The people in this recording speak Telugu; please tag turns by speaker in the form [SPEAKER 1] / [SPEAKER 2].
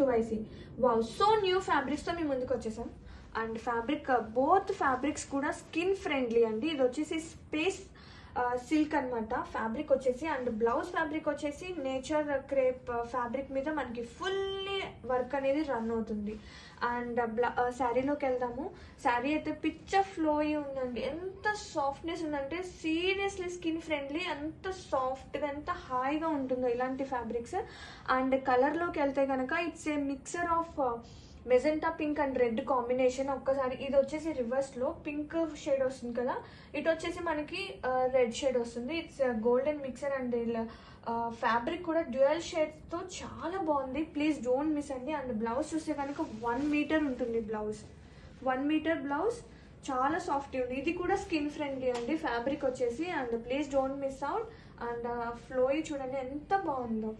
[SPEAKER 1] 2IC. వావ్, సో న్యూ ఫ్యాబ్రిక్స్తో మేము ముందుకు వచ్చేసాం. అండ్ ఫ్యాబ్రిక్ బోత్ ఫ్యాబ్రిక్స్ కూడా స్కిన్ ఫ్రెండ్లీ అండి. ఇది వచ్చేసి స్పేస్ సిల్క్ అనమాట ఫ్యాబ్రిక్ వచ్చేసి. అండ్ బ్లౌజ్ ఫ్యాబ్రిక్ వచ్చేసి నేచర్ క్రేప్ ఫ్యాబ్రిక్ మీద మనకి ఫుల్లీ వర్క్ అనేది రన్ అవుతుంది. అండ్ శారీలోకి వెళ్దాము. శారీ అయితే పిచ్చ ఫ్లోయి ఉందండి. ఎంత సాఫ్ట్నెస్ ఉందంటే సీరియస్లీ స్కిన్ ఫ్రెండ్లీ, ఎంత సాఫ్ట్గా ఎంత హాయిగా ఉంటుందో ఇలాంటి ఫ్యాబ్రిక్స్. అండ్ కలర్లోకి వెళ్తే కనుక it's a mixer of magenta pink and red combination. ఒక్కసారి ఇది వచ్చేసి రివర్స్లో పింక్ షేడ్ వస్తుంది కదా, ఇటు వచ్చేసి మనకి రెడ్ షేడ్ వస్తుంది. It's golden mixer. And fabric కూడా డ్యూయల్ షేడ్స్తో చాలా బాగుంది. ప్లీజ్ డోంట్ మిస్ అండి. అండ్ బ్లౌజ్ చూస్తే కనుక 1 మీటర్ ఉంటుంది బ్లౌజ్. 1 మీటర్ బ్లౌజ్, చాలా సాఫ్ట్ ఉంది. ఇది కూడా స్కిన్ ఫ్రెండ్లీ అండి ఫ్యాబ్రిక్ వచ్చేసి. And please don't miss out. And ఫ్లోయి చూడండి ఎంత బాగుందో.